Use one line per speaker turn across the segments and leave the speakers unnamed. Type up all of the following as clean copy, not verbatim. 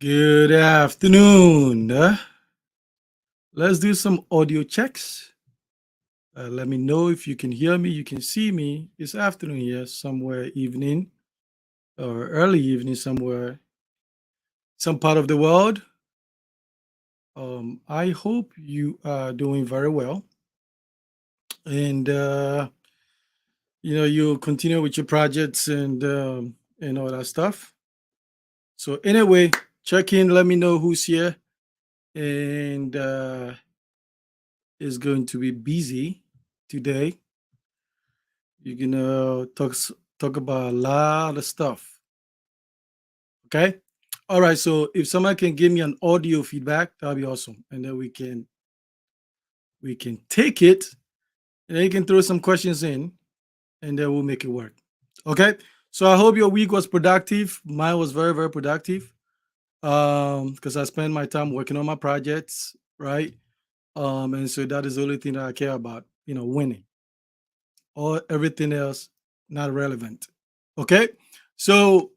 Good afternoon. Let's do some audio checks. Let me know if you can hear me, you can see me. It's afternoon here, somewhere evening or early evening, somewhere, some part of the world. I hope you are doing very well, and you'll continue with your projects and all that stuff. So anyway, check in. Let me know who's here, and is going to be busy today. You're gonna talk about a lot of stuff. Okay. All right. So if someone can give me an audio feedback, that'll be awesome, and then we can take it, and then you can throw some questions in, and then we'll make it work. Okay. So I hope your week was productive. Mine was very very productive. Because I spend my time working on my projects, right? And so that is the only thing that I care about. Winning. Or everything else not relevant. Okay. So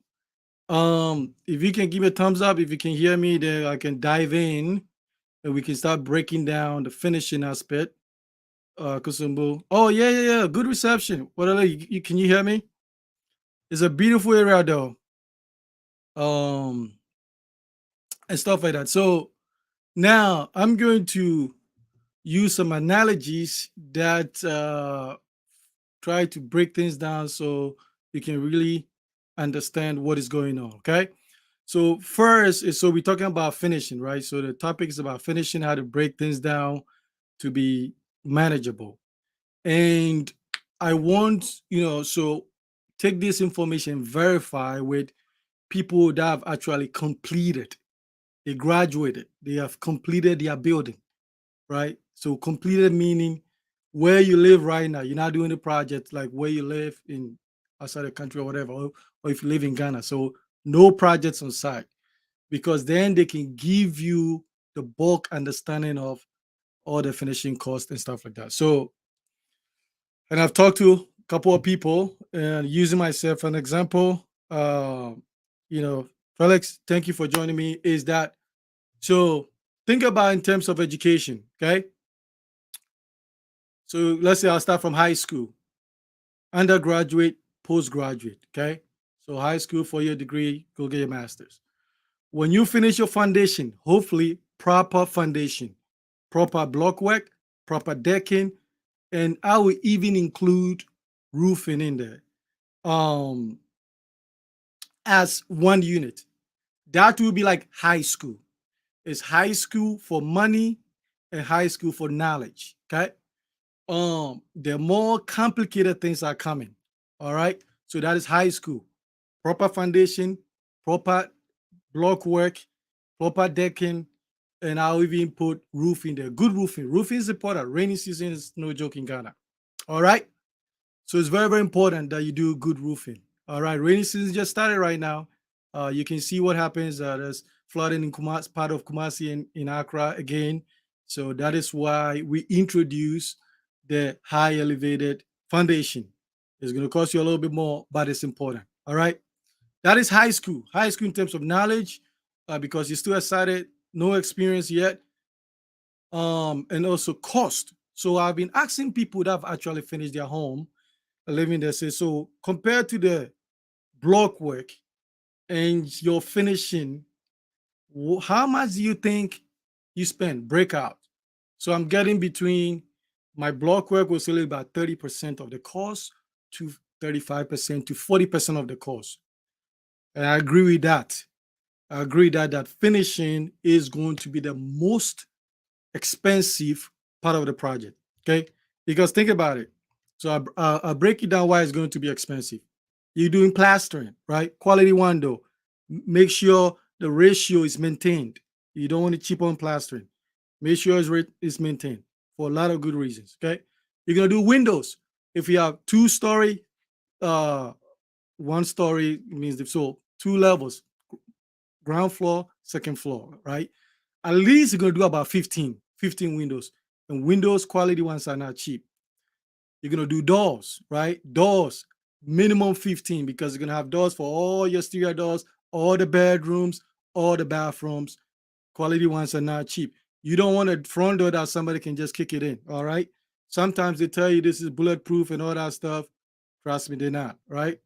if you can give me a thumbs up, if you can hear me, then I can dive in and we can start breaking down the finishing aspect. Kusumbu. Oh yeah. Good reception. What are can you hear me? It's a beautiful area though. Um and stuff like that. So now I'm going to use some analogies that try to break things down so you can really understand what is going on. Okay. So first is, so we're talking about finishing, right? So the topic is about finishing, how to break things down to be manageable. And I want, so take this information, verify with people that have actually completed, they graduated, they have completed their building, right? So completed meaning where you live right now. You're not doing the project like where you live in outside the country or whatever, or if you live in Ghana. So no projects on site, because then they can give you the bulk understanding of all the finishing costs and stuff like that. So, and I've talked to a couple of people and using myself an example. You know, Felix, thank you for joining me. Is that so? Think about in terms of education, okay? So let's say I'll start from high school, undergraduate, postgraduate, okay? So high school, 4-year degree, go get your master's. When you finish your foundation, hopefully proper foundation, proper block work, proper decking, and I will even include roofing in there um, as one unit. That will be like high school. It's high school for money and high school for knowledge. Okay. The more complicated things are coming. All right. So that is high school. Proper foundation, proper block work, proper decking, and I'll even put roofing there. Good roofing. Roofing is important. Rainy season is no joke in Ghana. All right. So it's very, very important that you do good roofing. All right. Rainy season just started right now. You can see what happens. There's flooding in Kumasi, part of Kumasi in Accra again. So that is why we introduce the high elevated foundation. It's going to cost you a little bit more, but it's important. All right. That is high school. High school in terms of knowledge, because you're still excited, no experience yet, and also cost. So I've been asking people that have actually finished their home living there, say, so compared to the block work and your finishing, how much do you think you spend breakout? So I'm getting between my block work was only about 30% of the cost to 35% to 40% of the cost. And I agree with that. I agree that finishing is going to be the most expensive part of the project. Okay, because think about it. So I'll break it down why it's going to be expensive. You're doing plastering, right? Quality one though. Make sure the ratio is maintained. You don't want to chip on plastering. Make sure it's maintained for a lot of good reasons. Okay, you're gonna do windows. If you have 2-story, uh, 1 story means so 2 levels, ground floor, second floor, right? At least you're going to do about 15 windows. And windows quality ones are not cheap. You're going to do doors, right? Doors, minimum 15, because you're going to have doors for all your exterior doors, all the bedrooms, all the bathrooms. Quality ones are not cheap. You don't want a front door that somebody can just kick it in. All right. Sometimes they tell you this is bulletproof and all that stuff. Trust me, they're not. Right.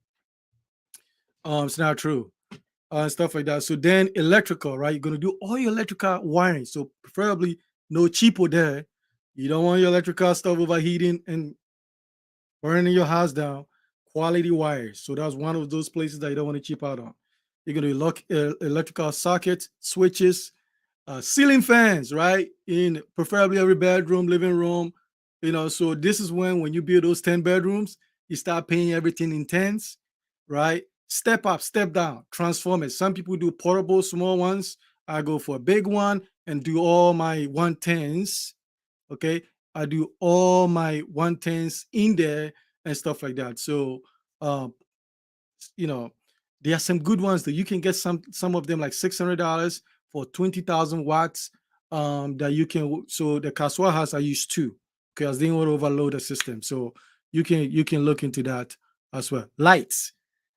It's not true. And stuff like that. So then electrical, right? You're gonna do all your electrical wiring. So preferably no cheapo there. You don't want your electrical stuff overheating and burning your house down. Quality wires. So that's one of those places that you don't want to cheap out on. You're gonna look electrical sockets, switches, ceiling fans, right? In preferably every bedroom, living room. So this is when you build those 10 bedrooms, you start paying everything in tens, right? Step up, step down, transform it. Some people do portable, small ones. I go for a big one and do all my 110s. Okay. I do all my 110s in there and stuff like that. So uh, you know, there are some good ones that you can get some of them like $600 for 20,000 watts. That you can. So the Kaswa has I use two because they don't want to overload the system. So you can look into that as well. Lights,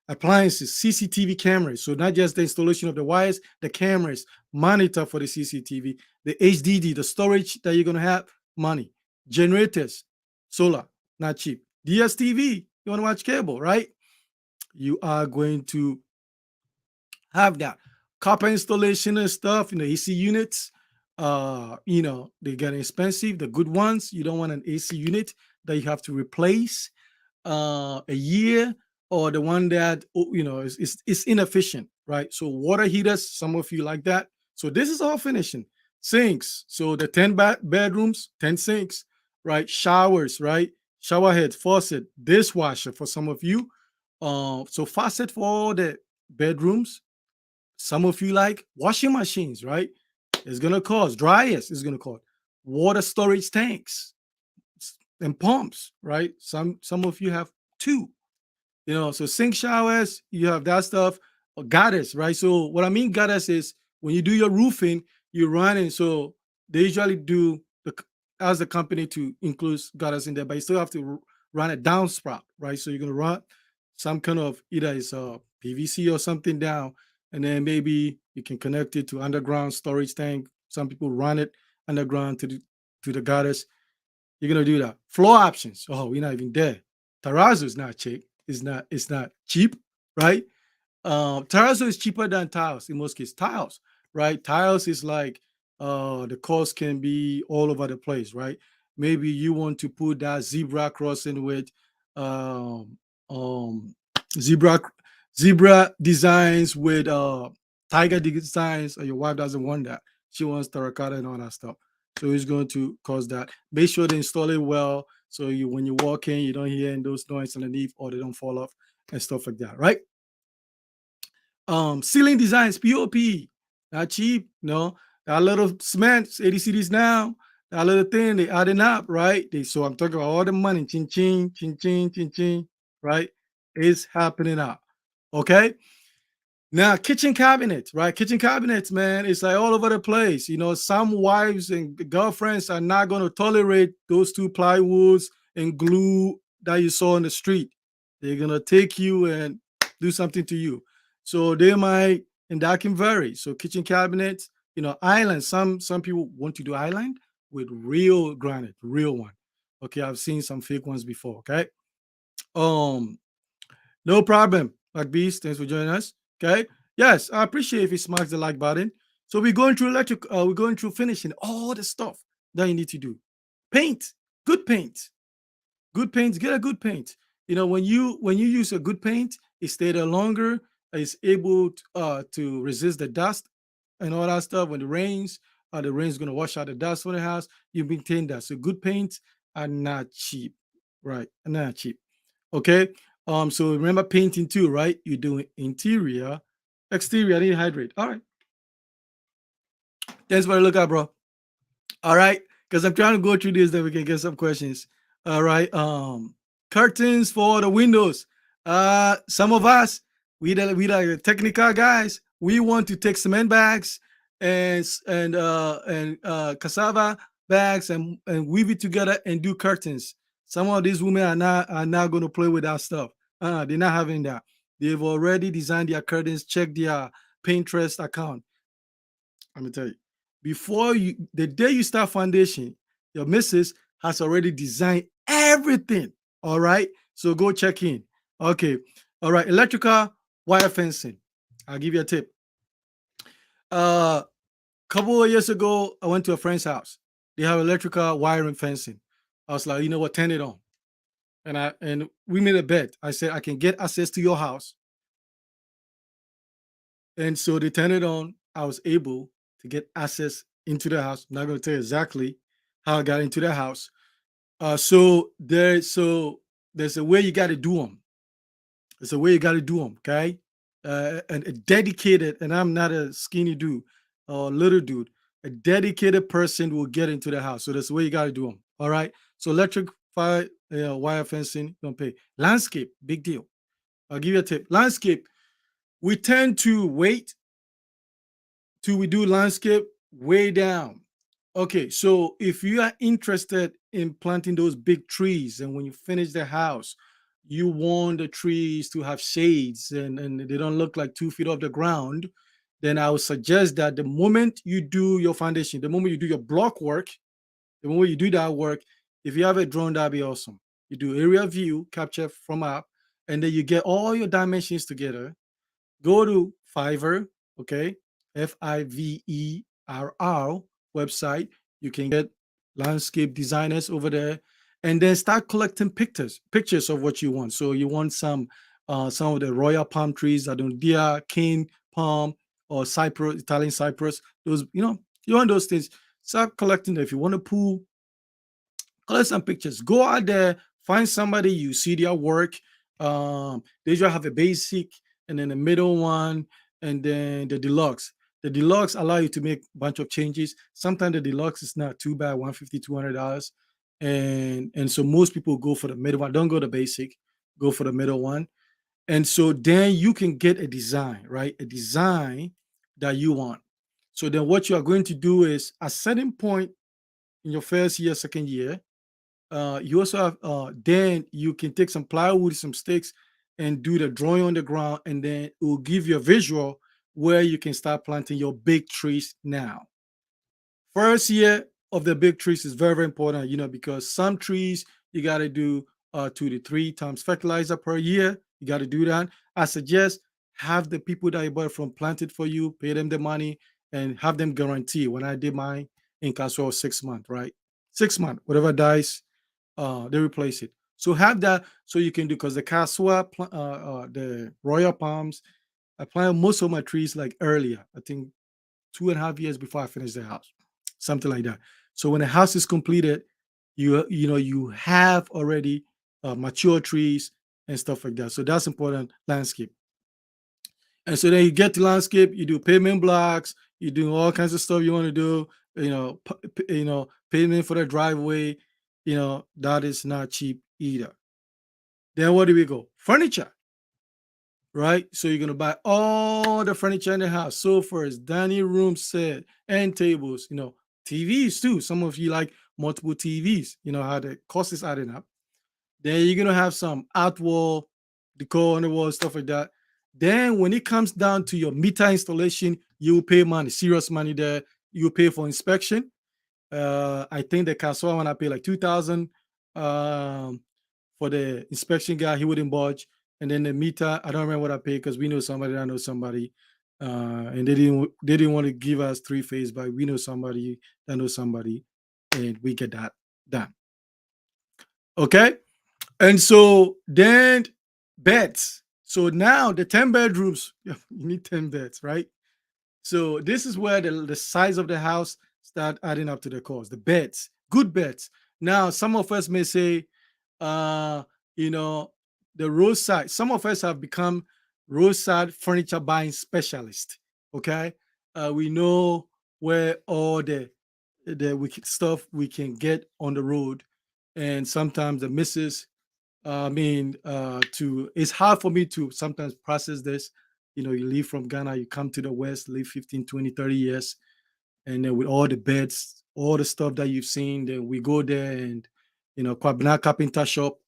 appliances, CCTV cameras. So not just the installation of the wires, the cameras, monitor for the CCTV, the HDD, the storage that you're gonna have, money, generators, solar, not cheap. DSTV, you want to watch cable, right? You are going to have that copper installation and stuff, AC units. They get expensive. The good ones, you don't want an AC unit that you have to replace a year, or the one that is inefficient, right? So water heaters, some of you like that. So this is all finishing. Sinks, so the 10 bedrooms, 10 sinks, right? Showers, right? Shower head, faucet, dishwasher for some of you. So faucet for all the bedrooms. Some of you like washing machines, right? It's gonna cost. Dryers is gonna cost. Water storage tanks and pumps, right? Some of you have two. So sink showers, you have that stuff. Gutters, right? So what I mean gutters is when you do your roofing, you run in. So they usually do as a company to include gutters in there, but you still have to run a downspout, right? So you're gonna run some kind of either it's a PVC or something down, and then maybe you can connect it to underground storage tank. Some people run it underground to the gutters. You're gonna do that. Floor options. Oh, we're not even there. Terrazzo is not cheap. It's not cheap, right? Terrazzo is cheaper than tiles in most cases. Tiles, right? Tiles is like the cost can be all over the place, right? Maybe you want to put that zebra crossing with um, um, zebra zebra designs with tiger designs, or your wife doesn't want that. She wants terracotta and all that stuff. So it's going to cause that. Make sure they install it well, so when you walk in, you don't hear those noise underneath, or they don't fall off and stuff like that, right? Ceiling designs, POP, not cheap. That little cement, 80 cities now, that little thing, they adding up, right? So I'm talking about all the money, ching ching, ching ching, ching ching, right? It's happening up. Okay. Now, kitchen cabinets, right? Kitchen cabinets, man, it's like all over the place. Some wives and girlfriends are not going to tolerate those two plywoods and glue that you saw on the street. They're going to take you and do something to you. So they might, and that can vary. So kitchen cabinets, islands. Some people want to do island with real granite, real one. Okay, I've seen some fake ones before. Okay. Um, no problem. Like Beast, thanks for joining us. Okay. Yes, I appreciate if you smash the like button. So we're going through we're going through finishing all the stuff that you need to do. Paint, good paint. Good paint, get a good paint. When you use a good paint, it stays there longer, it's able to resist the dust and all that stuff. When the rain's gonna wash out the dust from the house. You maintain that. So good paints are not cheap, right? Not cheap. Okay. So remember painting too, right? You're doing interior, exterior. I need to hydrate. All right. Thanks for the lookout, bro. All right. Because I'm trying to go through this, then we can get some questions. All right. Curtains for the windows. Some of us, we the technical guys, we want to take cement bags and cassava bags and weave it together and do curtains. Some of these women are not going to play with that stuff. They're not having that. They've already designed their curtains. Check their Pinterest account. Let me tell you. Before the day you start foundation, your missus has already designed everything. All right. So go check in. Okay. All right. Electrical wire fencing. I'll give you a tip. Couple of years ago, I went to a friend's house. They have electrical wiring fencing. I was like, you know what, turn it on. And we made a bet. I said, I can get access to your house. And so they turned it on. I was able to get access into the house. I'm not going to tell you exactly how I got into the house. So there's a way you got to do them. There's a way you got to do them. Okay, and a dedicated, and I'm not a skinny dude or little dude. A dedicated person will get into the house. So that's the way you got to do them. All right. So electric fire, wire fencing, don't pay. Landscape, big deal. I'll give you a tip. Landscape, we tend to wait till we do landscape way down. Okay, so if you are interested in planting those big trees, and when you finish the house, you want the trees to have shades and they don't look like 2 feet off the ground, then I would suggest that the moment you do your foundation, the moment you do your block work, the moment you do that work, if you have a drone, that'd be awesome. You do area view, capture from up, and then you get all your dimensions together. Go to Fiverr, okay, Fiverr website. You can get landscape designers over there, and then start collecting pictures of what you want. So you want some of the royal palm trees, Adondia, cane palm, or cypress, Italian cypress. Those, you want those things. Start collecting them. If you want to pull, collect some pictures. Go out there, find somebody, you see their work. They usually have a basic and then a middle one, and then the deluxe. The deluxe allow you to make a bunch of changes. Sometimes the deluxe is not too bad, 150, $200. And so most people go for the middle one. Don't go to basic, go for the middle one. And so then you can get a design, right? A design that you want. So then what you are going to do is at a certain point in your first year, second year, you also have then you can take some plywood, some sticks, and do the drawing on the ground, and then it will give you a visual where you can start planting your big trees now. First year of the big trees is very, very important, because some trees you got to do 2 to 3 times fertilizer per year. You got to do that. I suggest have the people that you bought from plant it for you, pay them the money, and have them guarantee. When I did mine in Castle, 6 months, right? 6 months, whatever dies, they replace it. So have that so you can do, because the casua, the royal palms, I planted most of my trees like earlier. I think 2.5 years before I finished the house, something like that. So when the house is completed, you have already mature trees and stuff like that. So that's important. Landscape. And so then you get to landscape, you do pavement blocks, you do all kinds of stuff you want to do, pavement for the driveway, that is not cheap either. Then where do we go? Furniture, right? So you're gonna buy all the furniture in the house, sofas, dining room set, and tables, TVs too. Some of you like multiple TVs, how the cost is adding up. Then you're gonna have some outwall decor on the wall, stuff like that. Then when it comes down to your meter installation, you will pay money, serious money there. You pay for inspection. I think the Castle one I pay like 2,000 for the inspection guy. He wouldn't budge. And then the meter, I don't remember what I paid because we know somebody that knows somebody. And they didn't want to give us 3 phase, but we know somebody that knows somebody, and we get that done. Okay. And so then beds. So now the 10 bedrooms, you need 10 beds, right? So this is where the size of the house start adding up to the cost. The beds, good beds. Now, some of us may say, uh, you know, the roadside. Some of us have become roadside furniture buying specialists. Okay, we know where all the stuff we can get on the road, and sometimes the misses. To it's hard for me to sometimes process this. You leave from Ghana, you come to the West, live 15, 20, 30 years, and then with all the beds, all the stuff that you've seen, then we go there and, Kwabena Carpenter Shop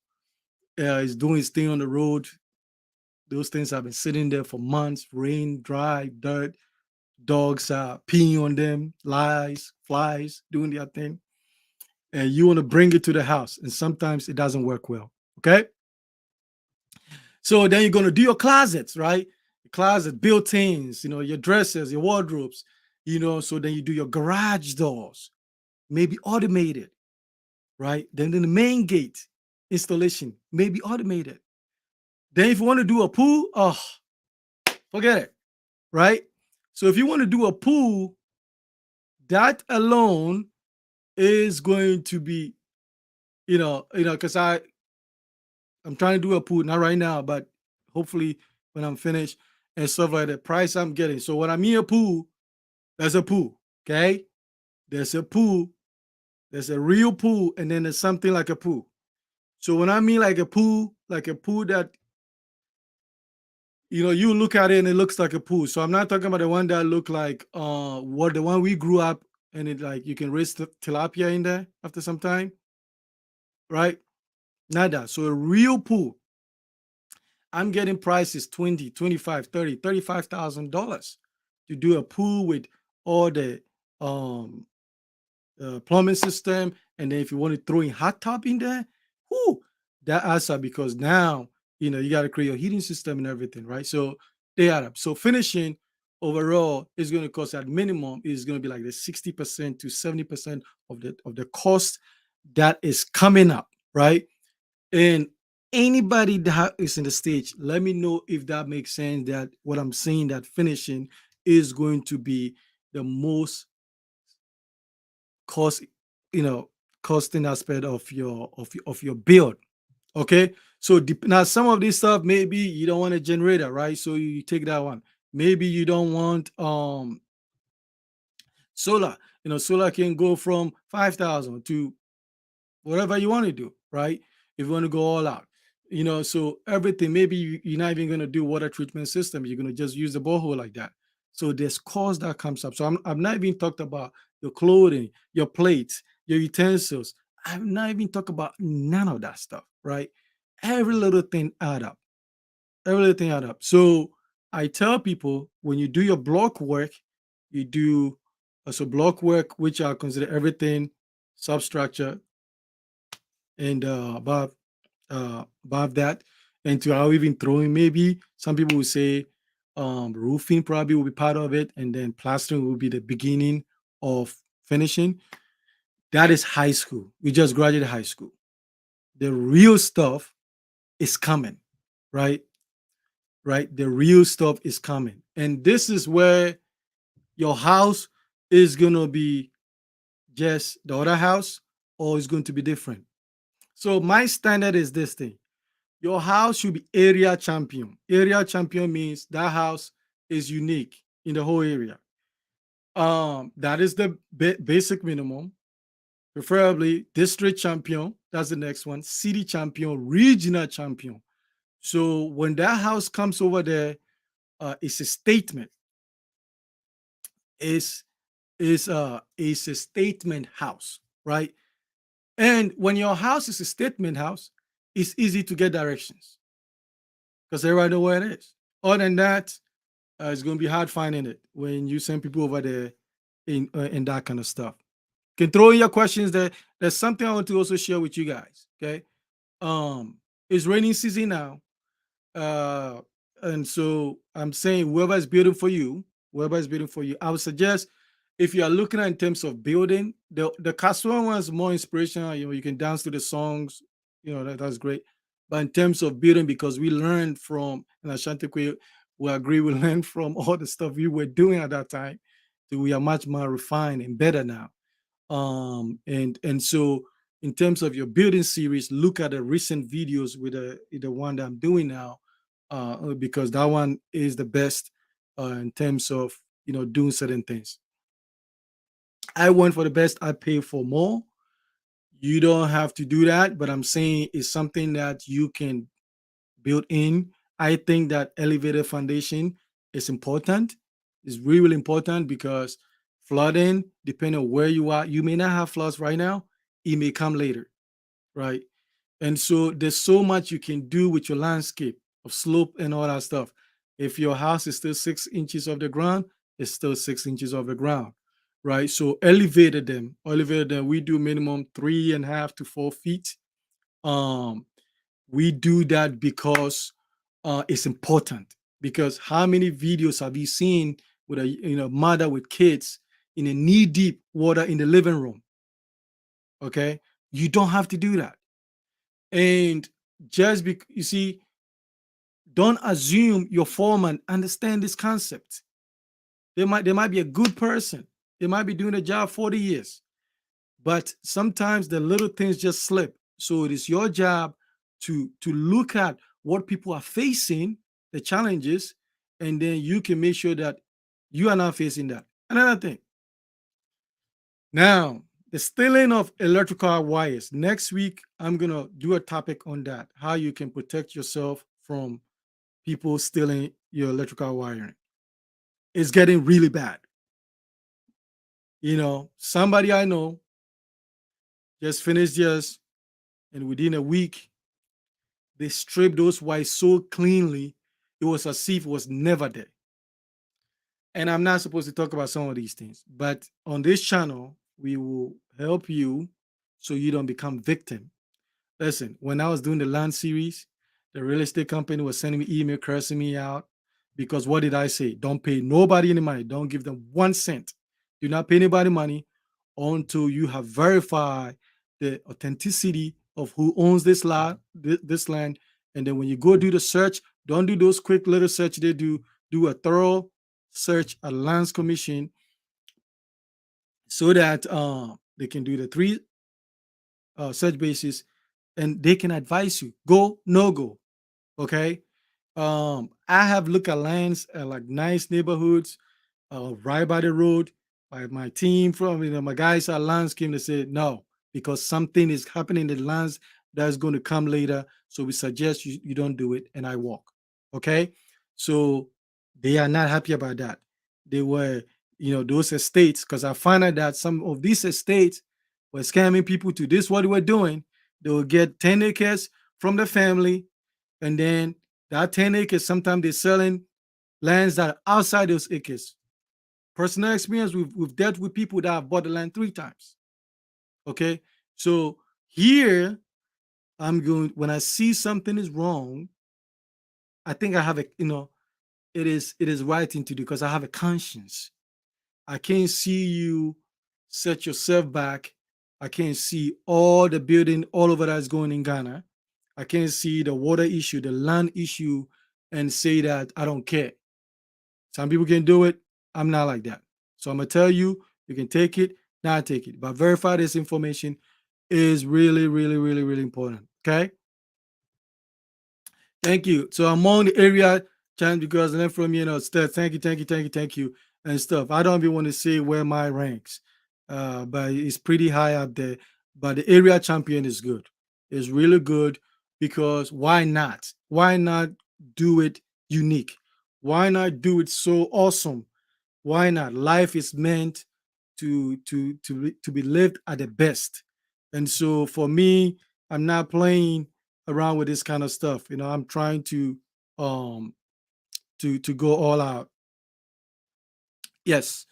is doing his thing on the road. Those things have been sitting there for months, rain, dry, dirt. dogs are peeing on them, lies, flies, doing their thing, and you want to bring it to the house, and sometimes it doesn't work well. Okay, so then you're gonna do your closets, right? Your closet, built-ins, your dressers, your wardrobes, So then you do your garage doors, maybe automated, right? Then the main gate installation, maybe automated. Then if you want to do a pool, oh, forget it, right? So if you want to do a pool, that alone is going to be, because I'm trying to do a pool, not right now, but hopefully when I'm finished and stuff like that. Price I'm getting. So when I mean a pool, there's a pool, okay? There's a pool, there's a real pool, and then there's something like a pool. So when I mean like a pool that you look at it and it looks like a pool. So I'm not talking about the one that look like what the one we grew up and it like you can raise tilapia in there after some time, right? Not that. So a real pool. I'm getting prices 20, 25, 30, $35,000 to do a pool with all the um plumbing system. And then if you want to throw in hot tub in there, whoo, that adds up because now you got to create a heating system and everything, right? So they add up. So finishing overall is going to cost at minimum is going to be like the 60% to 70% of the cost that is coming up, right? And anybody that is in the stage, let me know if that makes sense. That what I'm saying, that finishing is going to be the most cost, you know, costing aspect of your build. Okay. So now some of this stuff, maybe you don't want a generator, right? So you take that one. Maybe you don't want solar. Solar can go from 5,000 to whatever you want to do, right? If you want to go all out, so everything, maybe you're not even going to do water treatment system. You're going to just use the borehole like that. So there's cost that comes up. So I'm not even talked about your clothing, your plates, your utensils. I've not even talked about none of that stuff, right? Every little thing add up. Every little thing add up. So I tell people when you do your block work, you do so block work, which I consider everything substructure and above that, and to how even throwing, maybe some people will say roofing probably will be part of it, and then plastering will be the beginning of finishing. That is high school. We just graduated high school. The real stuff is coming, right? Right, the real stuff is coming, and this is where your house is going to be just the other house, or it's going to be different. So my standard is this thing: your house should be area champion. Area champion means that house is unique in the whole area. That is the basic minimum. Preferably district champion. That's the next one. City champion, regional champion. So when that house comes over there, it's a statement. It's it's a statement house, right? And when your house is a statement house, it's easy to get directions because everybody know where it is. Other than that, it's going to be hard finding it when you send people over there in that kind of stuff. You can throw in your questions there. There's something I want to also share with you guys. Okay, it's raining season now, uh, and so I'm saying whoever is building for you, I would suggest if you are looking at in terms of building, the Casual one is more inspirational. You can dance to the songs, that's great. But in terms of building, because we learned from and Ashanti we agree we learned from all the stuff we were doing at that time, so we are much more refined and better now. And so in terms of your building series, look at the recent videos with the one that I'm doing now, because that one is the best in terms of doing certain things. I went for the best. I pay for more. You don't have to do that, but I'm saying it's something that you can build in. I think that elevator foundation is important. It's really, really important because flooding, depending on where you are, you may not have floods right now. It may come later, right? And so there's so much you can do with your landscape of slope and all that stuff. If your house is still 6 inches off the ground, is still 6 inches off the ground, right? So elevated them. We do minimum 3.5 to 4 feet. Um, we do that because it's important. Because how many videos have you seen with a mother with kids in a knee deep water in the living room? Okay, you don't have to do that. And just because you see, don't assume your foreman understand this concept. They might be a good person. They might be doing a job 40 years. But sometimes the little things just slip. So it is your job to look at what people are facing, the challenges, and then you can make sure that you are not facing that. Another thing. Now, the stealing of electrical wires. Next week, I'm gonna do a topic on that. How you can protect yourself from people stealing your electrical wiring. It's getting really bad. Somebody I know just finished theirs, and within a week, they stripped those wires so cleanly, it was as if it was never there. And I'm not supposed to talk about some of these things, but on this channel, we will help you so you don't become victim. Listen, when I was doing the land series, the real estate company was sending me email cursing me out because what did I say? Don't pay nobody any money. Don't give them 1 cent. Do not pay anybody money until you have verified the authenticity of who owns this lot, this land. And then when you go do the search, don't do those quick little search they do. Do a thorough search at Lands Commission so that they can do the three search basis and they can advise you go, no go. Okay. I have looked at lands at like nice neighborhoods right by the road. By my team from my guys at lands came to say no because something is happening in the lands that's going to come later. So we suggest you don't do it, and I walk. Okay, so they are not happy about that. They were those estates because I found out that some of these estates were scamming people to this. What they were doing, they will get 10 acres from the family, and then that 10 acres, sometimes they're selling lands that are outside those acres. Personal experience, we've dealt with people that have bought the land 3 times. Okay. So here I'm going, when I see something is wrong, I think I have it is right thing to do because I have a conscience. I can't see you set yourself back. I can't see all the building all over that's going in Ghana. I can't see the water issue, the land issue, and say that I don't care. Some people can do it. I'm not like that. So I'm gonna tell you, you can take it, not take it, but verify this information is really, really, really, really important. Okay. Thank you. So among the area challenge because I learned from stuff. Thank you, and stuff. I don't even want to say where my ranks, but it's pretty high up there. But the area champion is good. It's really good because why not? Why not do it unique? Why not do it so awesome? Why not? Life is meant to be lived at the best. And so for me, I'm not playing around with this kind of stuff. I'm trying um to go all out. Yes,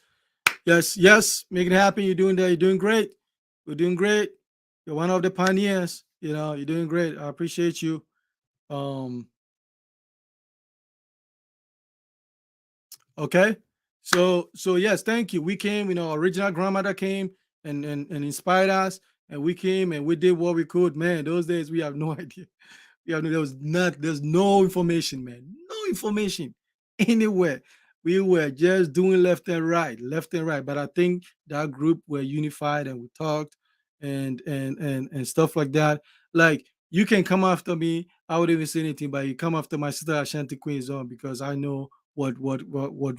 yes. Make it happen. You're doing that. You're doing great. You're doing great. You're one of the pioneers. You're doing great. I appreciate you. Um, Okay. So yes, thank you. We came, original grandmother came and inspired us, and we came and we did what we could. Man, those days we have no idea. There's no information, man. No information anywhere. We were just doing left and right. But I think that group were unified and we talked and stuff like that. Like you can come after me. I wouldn't even say anything, but you come after my sister Ashanti Queen Zone because I know what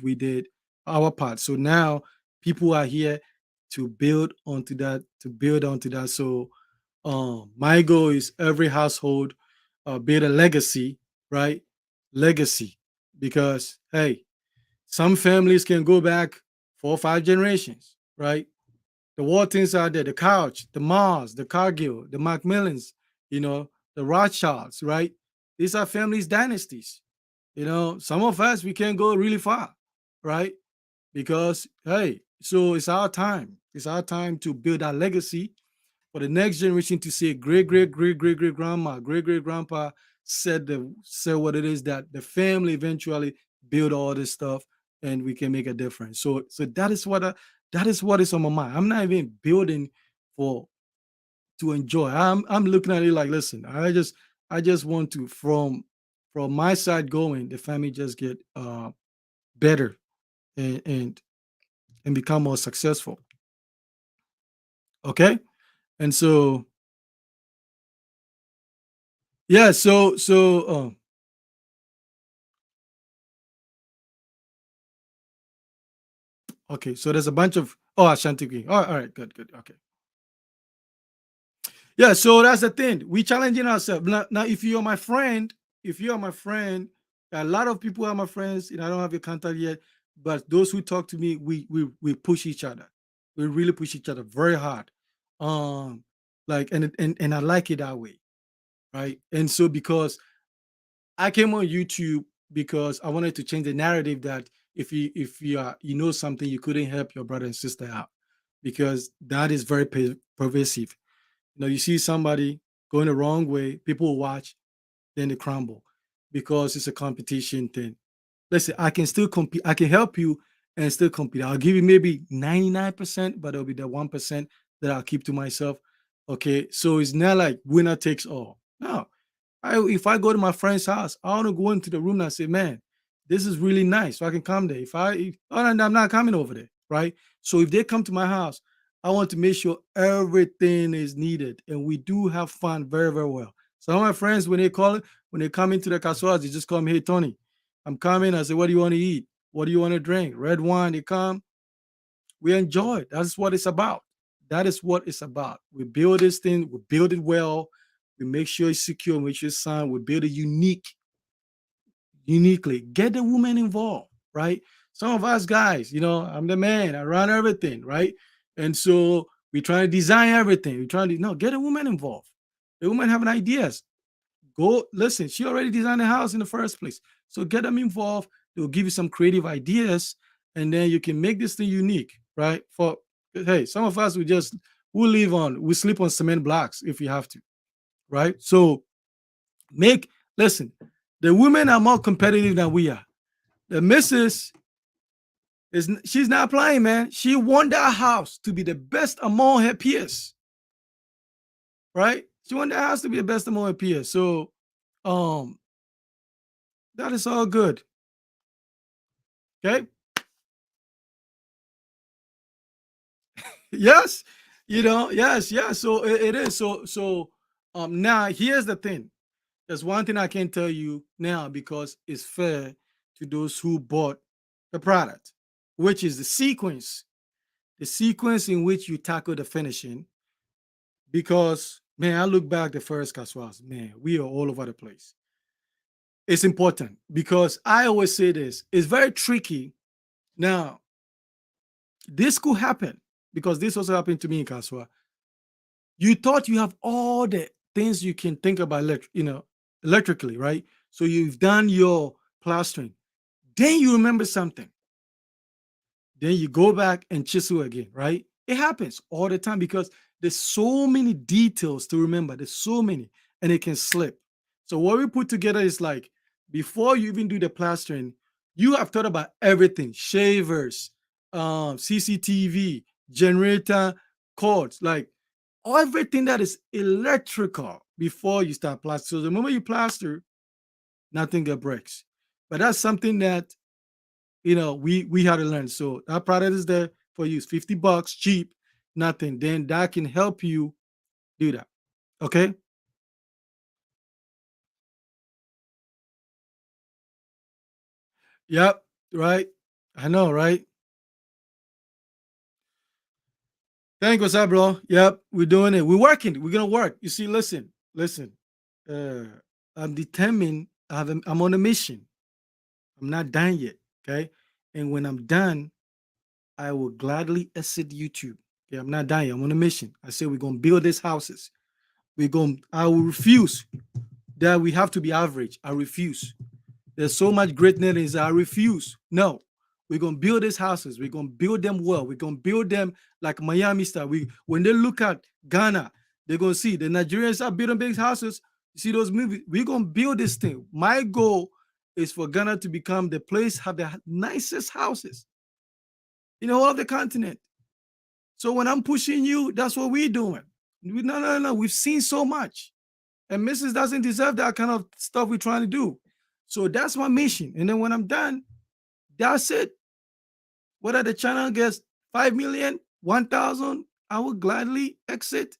we did, our part. So now people are here to build onto that. So my goal is every household build a legacy, right? Legacy. Because hey, some families can go back 4 or 5 generations, right? The Waltons are there, the Couch, the Mars, the Cargill, the Macmillans, the Rothschilds, right? These are families dynasties. Some of us we can go really far, right? because hey, so it's our time. It's our time to build our legacy for the next generation to say great grandma, great grandpa said what it is that the family eventually build all this stuff and we can make a difference. So that is what is on my mind. I'm not even building for to enjoy. I'm looking at it like, listen, I just want to from my side going, the family just get better and and become more successful. Okay. And so yeah, okay, so there's a bunch of Ashanti Queen. All right, good. Okay. Yeah, so that's the thing. We challenging ourselves. Now, if you are my friend, a lot of people are my friends, and I don't have your contact yet. But those who talk to me, we push each other. We really push each other very hard. Like and I like it that way, right? And so because I came on YouTube because I wanted to change the narrative that if you are you know something you couldn't help your brother and sister out because that is very pervasive. You know, you see somebody going the wrong way, people will watch, then they crumble because it's a competition thing. Listen, I can still compete, I can help you and still compete. I'll give you maybe 99%, but it'll be the 1% that I'll keep to myself. Okay. So it's not like winner takes all. No, if I go to my friend's house, I want to go into the room and say, man, this is really nice. So I can come there. I'm not coming over there, right? So if they come to my house, I want to make sure everything is needed. And we do have fun very, very well. Some of my friends, when they come into the casuals, they just call me, hey, Tony, I'm coming. I say, what do you want to eat? What do you want to drink? Red wine. They come. We enjoy it. That's what it's about. That is what it's about. We build this thing, we build it well, we make sure it's secure, make sure it's sound, we build it uniquely. Get the woman involved, right? Some of us guys, I'm the man, I run everything, right? And so we try to design everything. We try to no get a woman involved. The woman having ideas. Go listen, she already designed the house in the first place. So get them involved. They'll give you some creative ideas, and then you can make this thing unique, right? For hey, some of us we sleep on cement blocks if you have to, right? So make listen, the women are more competitive than we are. The missus she's not playing, man. She want that house to be the best among her peers, right? She want that house to be the best among her peers. So um that is all good. Okay. Yes, yes. So it is. Now here's the thing. There's one thing I can tell you now because it's fair to those who bought the product, which is the sequence in which you tackle the finishing. Because man, I look back the first Caswas, man, we are all over the place. It's important because I always say this, it's very tricky. Now, this could happen because this also happened to me in Kaswa. You thought you have all the things you can think about electrically, right? So you've done your plastering. Then you remember something. Then you go back and chisel again, right? It happens all the time because there's so many details to remember. There's so many, and it can slip. So what we put together is like before you even do the plastering, you have thought about everything: shavers, CCTV, generator, cords, like everything that is electrical before you start plastering. So the moment you plaster, nothing get breaks. But that's something that we had to learn. So that product is there for you. It's $50, cheap, nothing. Then that can help you do that. Okay. Yep. Right. I know, right? Thank you, up, bro. Yep, we're doing it. We're working. We're gonna work. You see, listen. Uh, I'm determined. I'm on a mission. I'm not done yet. Okay. And when I'm done, I will gladly exit YouTube. Okay, I'm not done yet. I'm on a mission. I said we're gonna build these houses. I will refuse that we have to be average. I refuse. There's so much greatness. I refuse. No, We're gonna build these houses. We're gonna build them well. We're gonna build them like Miami style. When they look at Ghana, they're gonna see the Nigerians are building big houses. You see those movies? We're gonna build this thing. My goal is for Ghana to become the place have the nicest houses in the whole of the continent. So when I'm pushing you, that's what we're doing. No. We've seen so much. And Mrs. doesn't deserve that kind of stuff we're trying to do. So that's my mission. And then when I'm done, that's it. Whether the channel gets 5 million, 1,000, I will gladly exit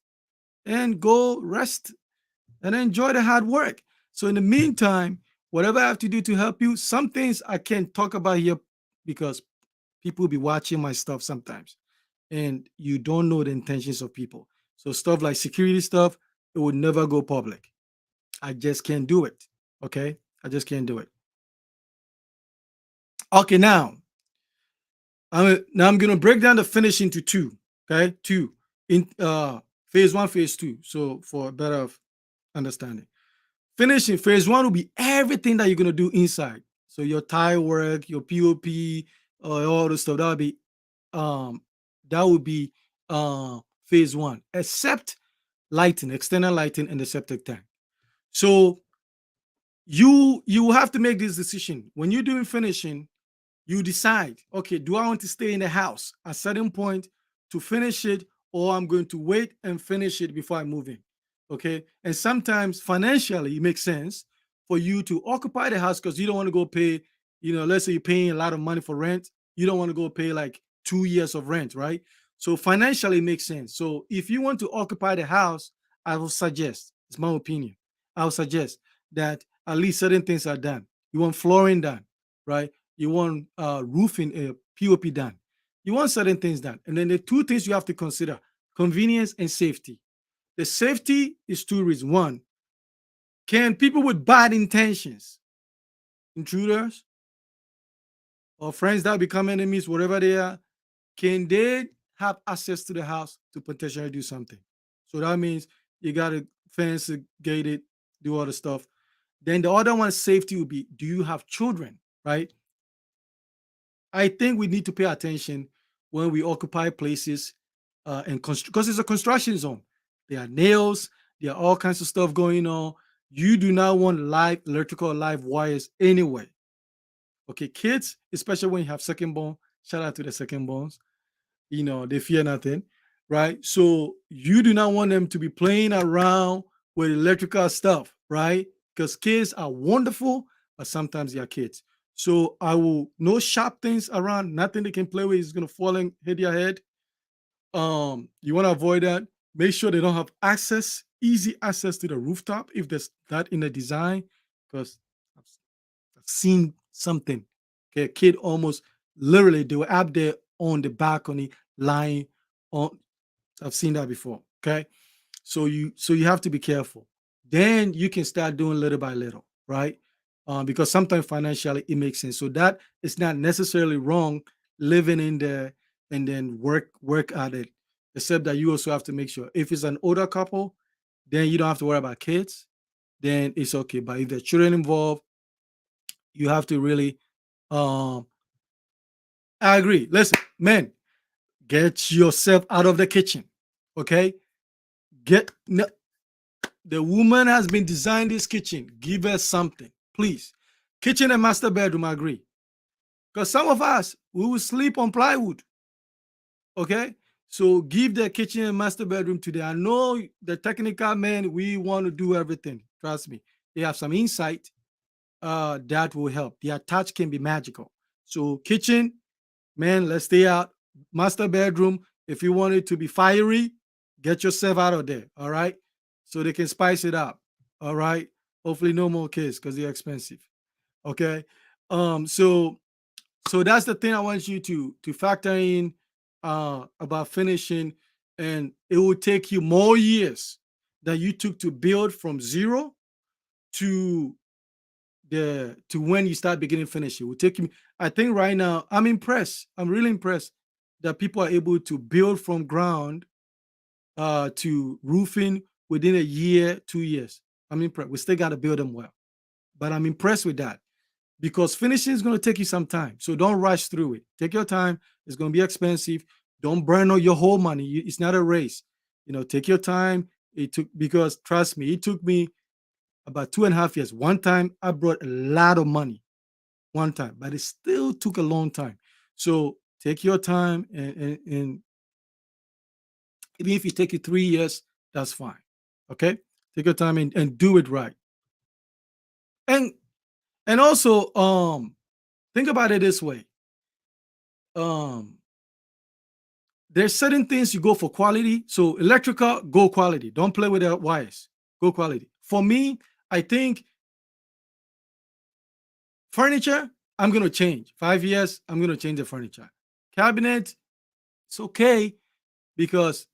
and go rest and enjoy the hard work. So in the meantime, whatever I have to do to help you, some things I can't talk about here because people will be watching my stuff sometimes and you don't know the intentions of people. So stuff like security stuff, it would never go public. I just can't do it. Okay. I just can't do it. Okay. Now I'm gonna break down the finish into two. Okay. Two in phase one, phase two. So for better understanding. Finishing phase one will be everything that you're gonna do inside. So your tile work, your POP, all the stuff that would be phase one, except lighting, external lighting, and the septic tank. So you have to make this decision when you're doing finishing. You decide, okay, do I want to stay in the house at a certain point to finish it, or I'm going to wait and finish it before I move in? Okay. And sometimes financially, it makes sense for you to occupy the house because you don't want to go pay, let's say you're paying a lot of money for rent. You don't want to go pay like 2 years of rent, right? So financially, it makes sense. So if you want to occupy the house, I will suggest, it's my opinion, I will suggest that at least certain things are done. You want flooring done, right? You want roofing, POP done. You want certain things done. And then the two things you have to consider: convenience and safety. The safety is two reasons. One, can people with bad intentions, intruders, or friends that become enemies, whatever they are, can they have access to the house to potentially do something? So that means you got to fence it, gate it, do all the stuff. Then the other one, safety, would be: do you have children, right? I think we need to pay attention when we occupy places and because it's a construction zone. There are nails, there are all kinds of stuff going on. You do not want live electrical live wires anyway. Okay, kids, especially when you have second born, shout out to the second borns. They fear nothing, right? So you do not want them to be playing around with electrical stuff, right? Because kids are wonderful, but sometimes they are kids. So I will no sharp things around, nothing they can play with is gonna fall and hit your head. You want to avoid that. Make sure they don't have easy access to the rooftop if there's that in the design, because I've seen something. Okay, a kid almost literally they were up there on the balcony lying on. I've seen that before. Okay, so you have to be careful. Then you can start doing little by little, right? Because sometimes financially it makes sense. So that it's not necessarily wrong living in there and then work at it. Except that you also have to make sure if it's an older couple, then you don't have to worry about kids. Then it's okay. But if there are children involved, you have to really. Um, I agree. Listen, men, get yourself out of the kitchen. Okay, get no, the woman has been designed this kitchen. Give her something, please. Kitchen and master bedroom, I agree. Because some of us, we will sleep on plywood. Okay? So give the kitchen and master bedroom to them. I know the technical men, we want to do everything. Trust me. They have some insight that will help. The attach can be magical. So kitchen, man, let's stay out. Master bedroom, if you want it to be fiery, get yourself out of there. All right. So they can spice it up. All right. Hopefully, no more kids because they're expensive. Okay. So that's the thing I want you to factor in about finishing, and it will take you more years that you took to build from zero to to when you start beginning finishing. It will take me. I think right now I'm impressed. I'm really impressed that people are able to build from ground to roofing within a year, 2 years. I'm impressed. We still got to build them well, but I'm impressed with that. because finishing is going to take you some time. So don't rush through it. Take your time. It's going to be expensive. Don't burn all your whole money. It's not a race. Take your time. Because trust me, it took me about 2.5 years. One time I brought a lot of money one time, but it still took a long time. So take your time, and even if it take you 3 years, that's fine. Okay, take your time and do it right. And also, think about it this way. Um, there's certain things you go for quality. So electrical, go quality. Don't play with the wires. Go quality. For me, I think furniture, I'm gonna change. 5 years, I'm gonna change the furniture. Cabinet, it's okay because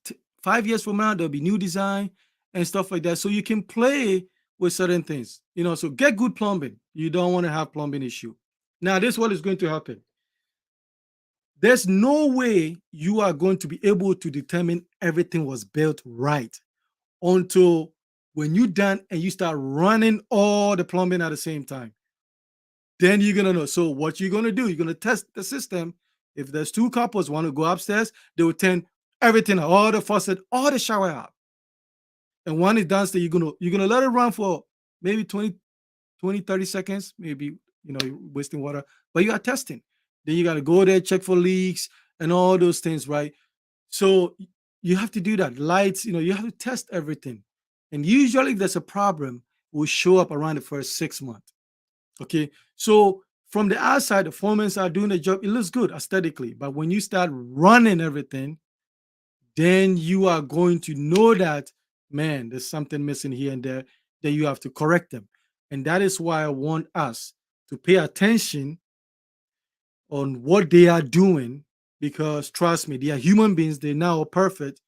5 years from now there'll be new design and stuff like that. So you can play with certain things. So get good plumbing. You don't want to have plumbing issue. Now, this is what is going to happen. There's no way you are going to be able to determine everything was built right until when you're done and you start running all the plumbing at the same time. Then you're gonna know. So what you're gonna do, you're gonna test the system. If there's two couples want to go upstairs, they will turn everything, all the faucet, all the shower out. And when it's downstairs, you're gonna let it run for maybe 30 seconds, maybe you're wasting water, but you are testing. Then you gotta go there, check for leaks and all those things, right? So you have to do that. Lights, you have to test everything. And usually if there's a problem, it will show up around the first 6 months. Okay. So from the outside, the foremen are doing the job. It looks good aesthetically. But when you start running everything, then you are going to know that, man, there's something missing here and there, that you have to correct them. And that is why I want us to pay attention on what they are doing, because trust me, they are human beings. They're not perfect.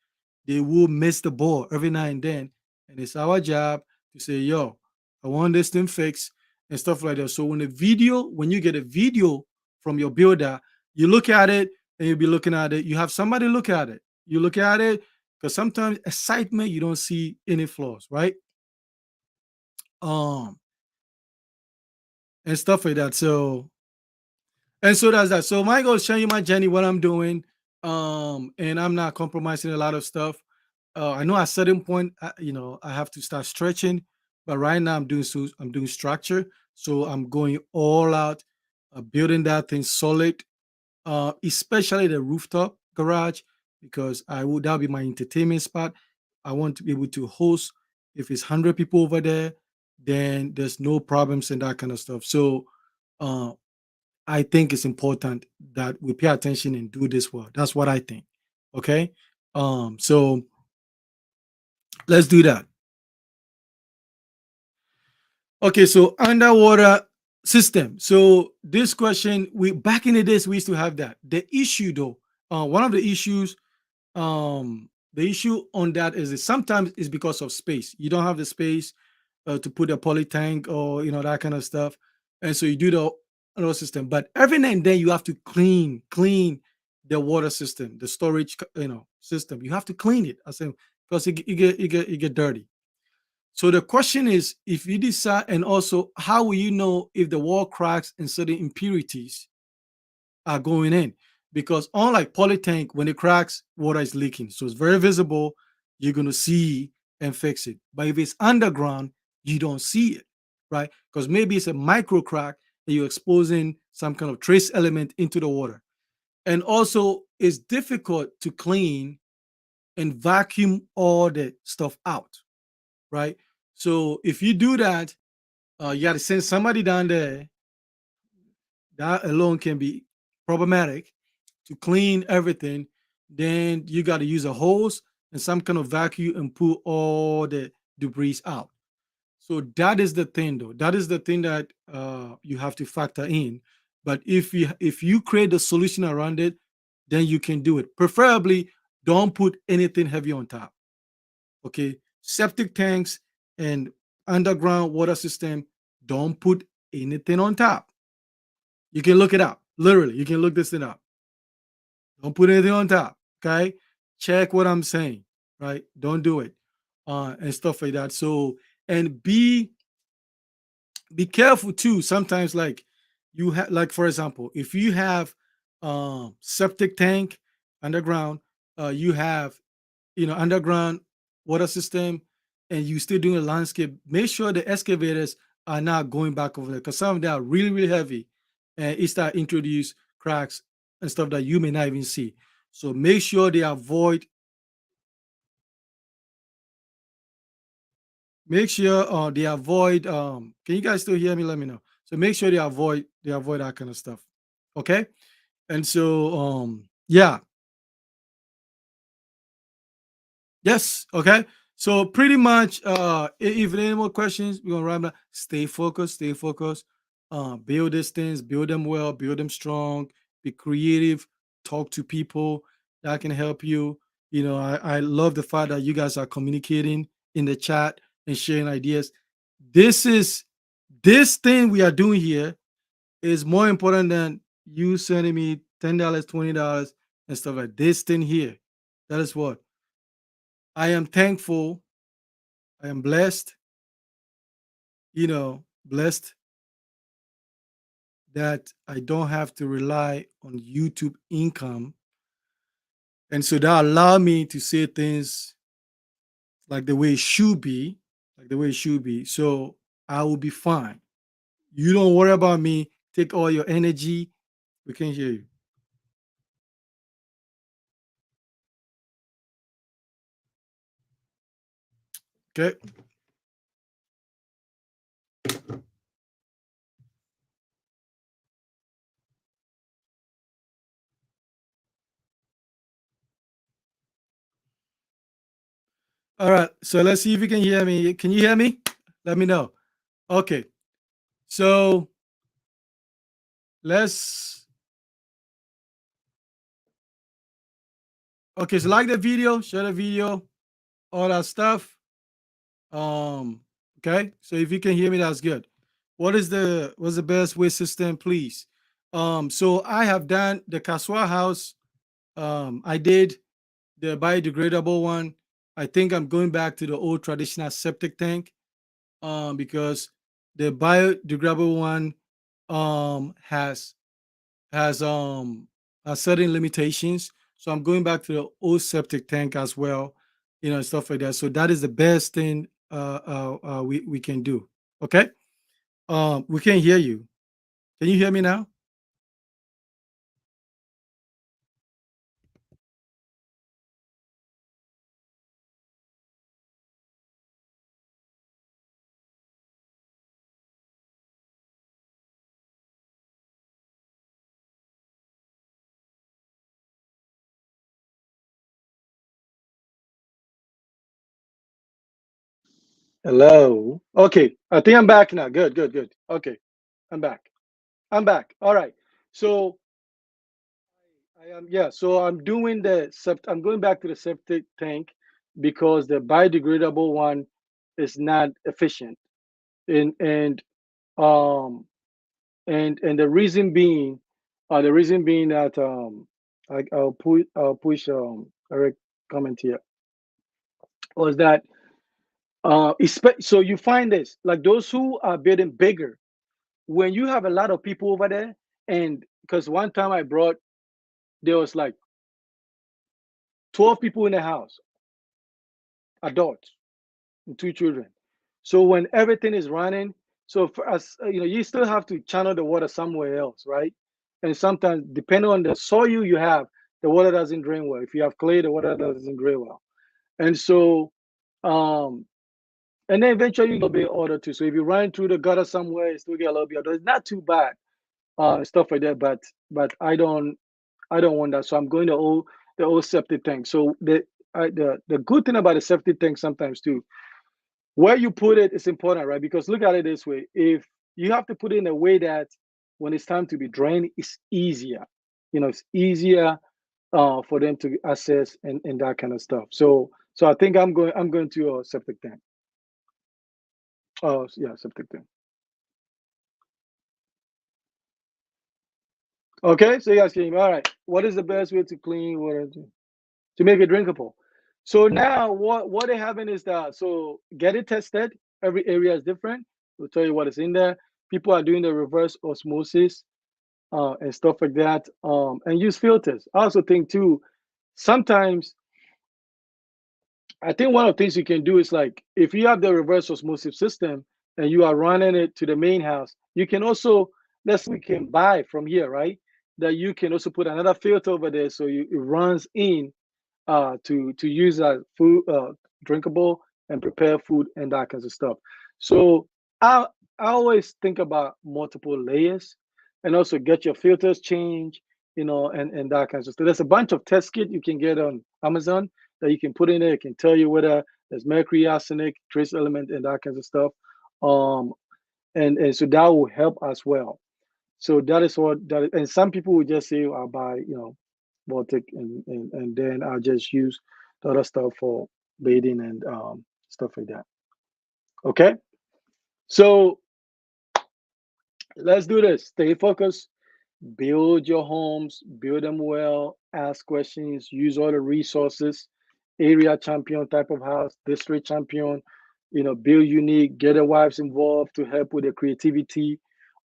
They will miss the ball every now and then. And it's our job to say, yo, I want this thing fixed and stuff like that. So when you get a video from your builder, you look at it and you'll be looking at it. You have somebody look at it. You look at it because sometimes excitement, you don't see any flaws, right? Um, and stuff like that. So that's that. So my goal is showing you my journey, what I'm doing. And I'm not compromising a lot of stuff. I know at a certain point, I have to start stretching, but right now I'm doing structure. So I'm going all out, building that thing solid, especially the rooftop garage, because that'll be my entertainment spot. I want to be able to host. If it's 100 people over there, then there's no problems and that kind of stuff. So uh, I think it's important that we pay attention and do this well. That's what I think. Okay. So let's do that. Okay, so underwater system. So this question, we back in the days we used to have that. The issue though, one of the issue on that is that sometimes it's because of space. You don't have the space to put a poly tank or that kind of stuff, and so you do the underwater system. But every now and then you have to clean the water system, the storage system. You have to clean it. I say because it get dirty. So the question is, if you decide, and also, how will you know if the wall cracks and certain impurities are going in? Because unlike polytank, when it cracks, water is leaking, so it's very visible. You're gonna see and fix it. But if it's underground, you don't see it, right? Because maybe it's a micro crack and you're exposing some kind of trace element into the water. And also, it's difficult to clean and vacuum all the stuff out, right? So if you do that, you got to send somebody down there. That alone can be problematic to clean everything. Then you got to use a hose and some kind of vacuum and pull all the debris out. So that is the thing, though. That is the thing that you have to factor in. But if you create a solution around it, then you can do it. Preferably, don't put anything heavy on top. Okay, septic tanks and underground water system, don't put anything on top. You can look it up. Literally, you can look this thing up. Don't put anything on top. Okay, check what I'm saying. Right, don't do it, and stuff like that. So, and be careful too. Sometimes, like, you have, like for example, if you have septic tank underground, you have, underground water system, and you still doing a landscape, make sure the excavators are not going back over there, because some of them are really, really heavy, and it start introduce cracks and stuff that you may not even see. So make sure they avoid. Make sure they avoid. Can you guys still hear me? Let me know. So make sure they avoid that kind of stuff. Okay. And so yeah. Yes. Okay. So pretty much if there are any more questions, we're gonna wrap up. Stay focused, stay focused. Build these things, build them well, build them strong, be creative, talk to people that can help you. I love the fact that you guys are communicating in the chat and sharing ideas. This is this thing we are doing here is more important than you sending me $10, $20, and stuff like this thing here. That is what I am thankful. I am blessed, blessed that I don't have to rely on YouTube income. And so that allowed me to say things like the way it should be, like the way it should be. So I will be fine. You don't worry about me. Take all your energy. We can hear you. Okay. All right. So let's see if you can hear me. Can you hear me? Let me know. Okay. So let's okay. So like the video, share the video, all that stuff. Okay. So if you can hear me, that's good. What's the best way system, please? So I have done the Kaswa house. I did the biodegradable one. I think I'm going back to the old traditional septic tank. Because the biodegradable one has certain limitations. So I'm going back to the old septic tank as well, and stuff like that. So that is the best thing we can do. Okay. We can hear you. Can you hear me now? Hello. Okay. I think I'm back now. Good, good, good. Okay. I'm back. I'm back. All right. So I am, yeah. So I'm doing I'm going back to the septic tank because the biodegradable one is not efficient. And um and the reason being that I'll push Eric comment here was that so you find this, like those who are building bigger, when you have a lot of people over there. And because one time there was like 12 people in the house, adults and two children. So when everything is running, so for us, you still have to channel the water somewhere else, right? And sometimes, depending on the soil you have, the water doesn't drain well. If you have clay, the water doesn't drain well. And so, um, and then eventually you get a bit order too. So if you run through the gutter somewhere, you still get a little bit. It's not too bad, stuff like that. But I don't want that. So I'm going the old septic tank. So the good thing about the septic tank sometimes too, where you put it is important, right? Because look at it this way: if you have to put it in a way that when it's time to be drained, it's easier. It's easier for them to access and that kind of stuff. So I think I'm going to a septic tank. Oh yeah, septic tank. Okay, so you guys can. All right. What is the best way to clean water to make it drinkable? So now what they having is that, so get it tested. Every area is different. We'll tell you what is in there. people are doing the reverse osmosis and stuff like that, and use filters. I also think too, sometimes I think one of the things you can do is like if you have the reverse osmosis system and you are running it to the main house, you can also we can buy from here, right? That you can also put another filter over there so it runs in to use as food, drinkable, and prepare food and that kinds of stuff. So I always think about multiple layers, and also get your filters changed, and that kinds of stuff. There's a bunch of test kit you can get on Amazon that you can put in there. It can tell you whether there's mercury, arsenic, trace element, and that kinds of stuff. Um, and so that will help as well. So that is what that. And some people will just say, "I'll buy, Baltic, and then I'll just use the other stuff for bathing and stuff like that." Okay, so let's do this. Stay focused. Build your homes. Build them well. Ask questions. Use all the resources. Area champion type of house. District champion. Build unique. Get the wives involved to help with the creativity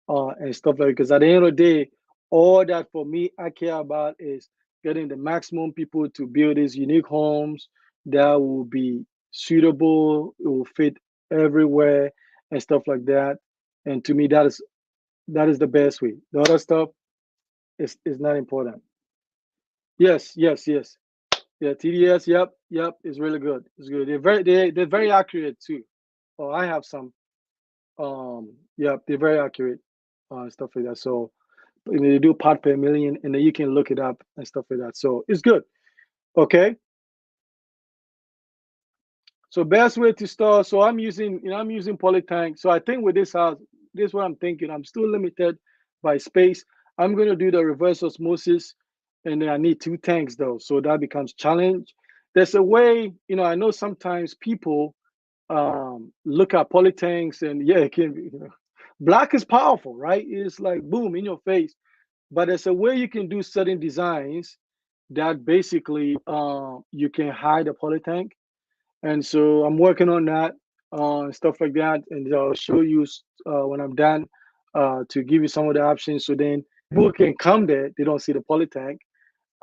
and stuff like that. Because at the end of the day, all that for me I care about is getting the maximum people to build these unique homes that will be suitable, it will fit everywhere and stuff like that. And to me, that is the best way. The other stuff is not important. Yes, yes, yes. Yeah, TDS, yep, is really good. It's good. They're very accurate too. Oh, I have some. Yep, they're very accurate, stuff like that. So they do part per million, and then you can look it up and stuff like that. So it's good. Okay. So best way to start. So I'm using polytank. So I think with this house, this is what I'm thinking. I'm still limited by space. I'm gonna do the reverse osmosis, and then I need 2 tanks though. So that becomes challenge. There's a way, I know sometimes people look at polytanks and yeah, it can be, black is powerful, right? It's like boom in your face. But there's a way you can do certain designs that basically you can hide a polytank. And so I'm working on that, stuff like that, and I'll show you when I'm done, to give you some of the options. So then people can come there, they don't see the polytank,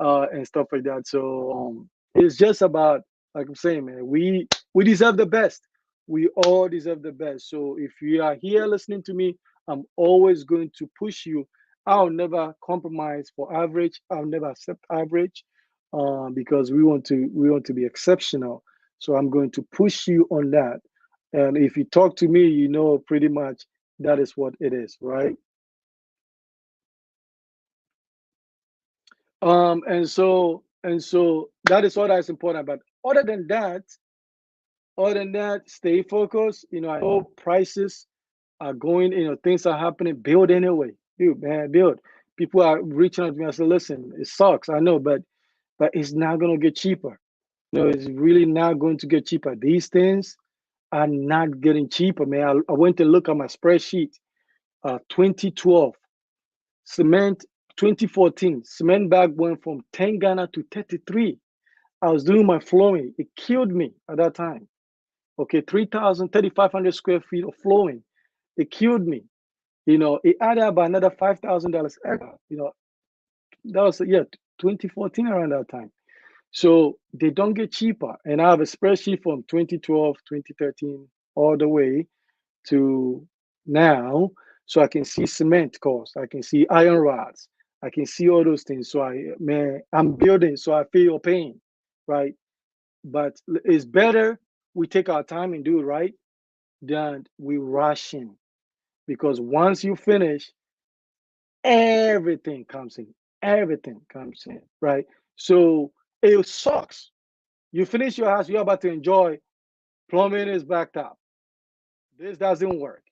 and stuff like that. So it's just about, like I'm saying, man, we deserve the best. We all deserve the best. So if you are here listening to me, I'm always going to push you. I'll never compromise for average. I'll never accept average, because we want to be exceptional. So I'm going to push you on that. And if you talk to me, pretty much that is what it is, right? And so that is all that's important. But other than that, stay focused. I know prices are going, things are happening. Build anyway. Build, man, build. People are reaching out to me. I said, listen, it sucks. I know, but it's not gonna get cheaper. It's really not going to get cheaper. These things are not getting cheaper, man. I went to look at my spreadsheet. 2012 cement, 2014 cement bag went from 10 Ghana to 33. I was doing my flooring. It killed me at that time. Okay, 3,500 square feet of flooring. It killed me. It added about another $5,000 extra. That was, yeah, 2014 around that time. So they don't get cheaper. And I have a spreadsheet from 2012, 2013, all the way to now. So I can see cement costs. I can see iron rods. I can see all those things. So I'm building. So I feel your pain, right? But it's better we take our time and do it right than we rush in. Because once you finish, everything comes in. Everything comes in, right? So it sucks. You finish your house, you're about to enjoy, plumbing is backed up. This doesn't work.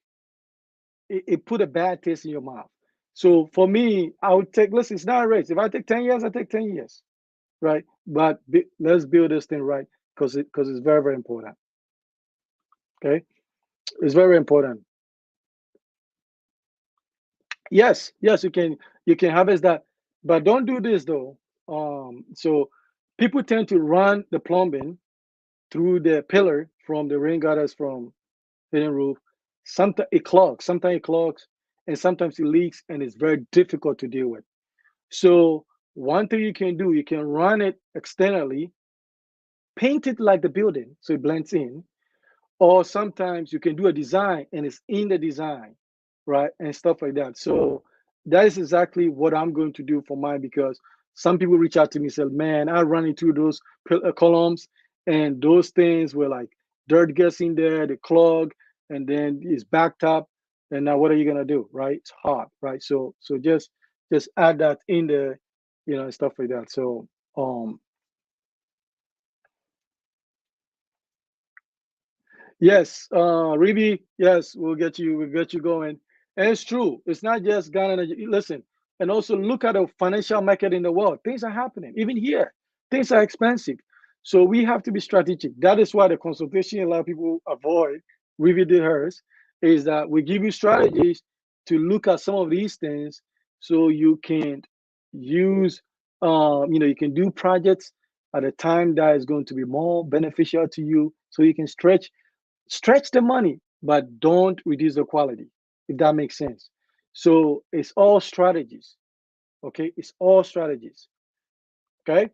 It put a bad taste in your mouth. So for me, I would listen, it's not a race. If I take 10 years, I take 10 years, right? But let's build this thing right, because it's very, very important. Okay? It's very important. Yes, you can harvest that, but don't do this though. So people tend to run the plumbing through the pillar from the rain gutters from hidden roof. Sometimes it clogs. and sometimes it leaks and it's very difficult to deal with. So one thing you can do, you can run it externally, paint it like the building so it blends in, or sometimes you can do a design and it's in the design, right? And stuff like that. So that is exactly what I'm going to do for mine, because some people reach out to me and say, man, I run into those columns and those things were like dirt gets in there, they clog, and then it's backed up. And now what are you gonna do, right? It's hard, right? So just add that in there, and stuff like that. So yes, Ruby. Yes, we'll get you going. And it's true. It's not just Ghana. Listen, and also look at the financial market in the world. Things are happening. Even here, things are expensive. So we have to be strategic. That is why the consultation a lot of people avoid. Ruby did hers. Is that we give you strategies to look at some of these things, so you can use, you can do projects at a time that is going to be more beneficial to you, so you can stretch the money, but don't reduce the quality, if that makes sense. So it's all strategies. Okay, it's all strategies. Okay.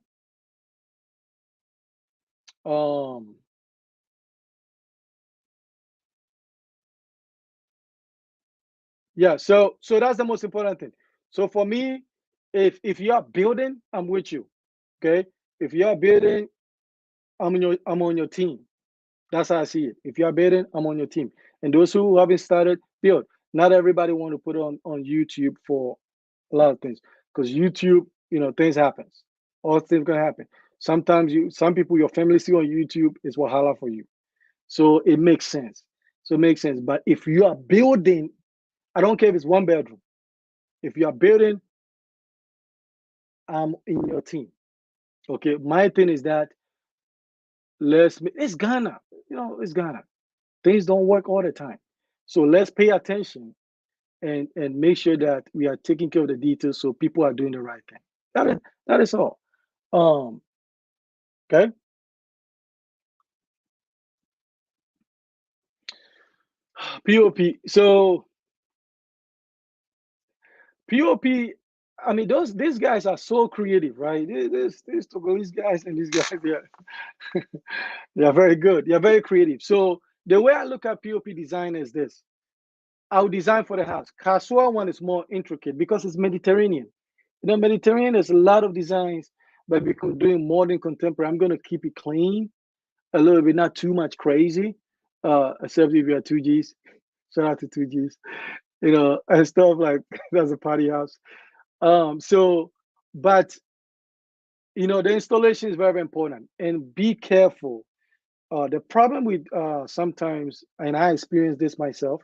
Um, yeah, so that's the most important thing. So for me, if you are building, I'm with you. Okay. If you are building, I'm on your team. That's how I see it. If you are building, I'm on your team. And those who haven't started, build. Not everybody want to put on YouTube for a lot of things, because YouTube, things happens. All things gonna happen. Sometimes some people, your family see on YouTube is wahala for you. So it makes sense. So it makes sense. But if you are building, I don't care if it's one bedroom. If you are building, I'm in your team. Okay. My thing is that it's Ghana. It's Ghana. Things don't work all the time. So let's pay attention and make sure that we are taking care of the details, so people are doing the right thing. That is all. Um, okay. POP. So POP. I mean, these guys are so creative, right? These Togolese guys and these guys, they are very good. They are very creative. So the way I look at POP design is this: I'll design for the house. Kasua one is more intricate because it's Mediterranean. Mediterranean, there's a lot of designs, but because doing modern contemporary, I'm gonna keep it clean a little bit, not too much crazy. Except if you're 2Gs. Shout out to 2Gs. And stuff like that's a party house. So, but the installation is very, very important, and be careful. The problem with sometimes, and I experienced this myself,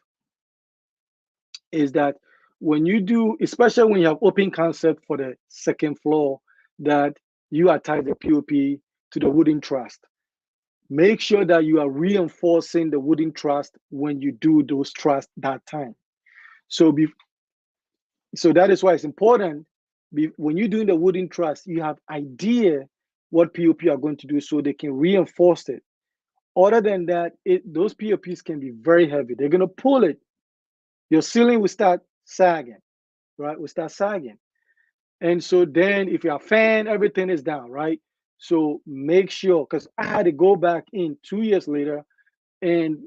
is that when you do, especially when you have open concept for the second floor, that you attach the POP to the wooden truss. Make sure that you are reinforcing the wooden truss when you do those truss that time. So so that is why it's important. When you're doing the wooden truss, you have idea what POP are going to do, so they can reinforce it. Other than that, those POPs can be very heavy. They're going to pull it. Your ceiling will start sagging, right? Will start sagging. And so then if you have fan, everything is down, right? So make sure, because I had to go back in 2 years later and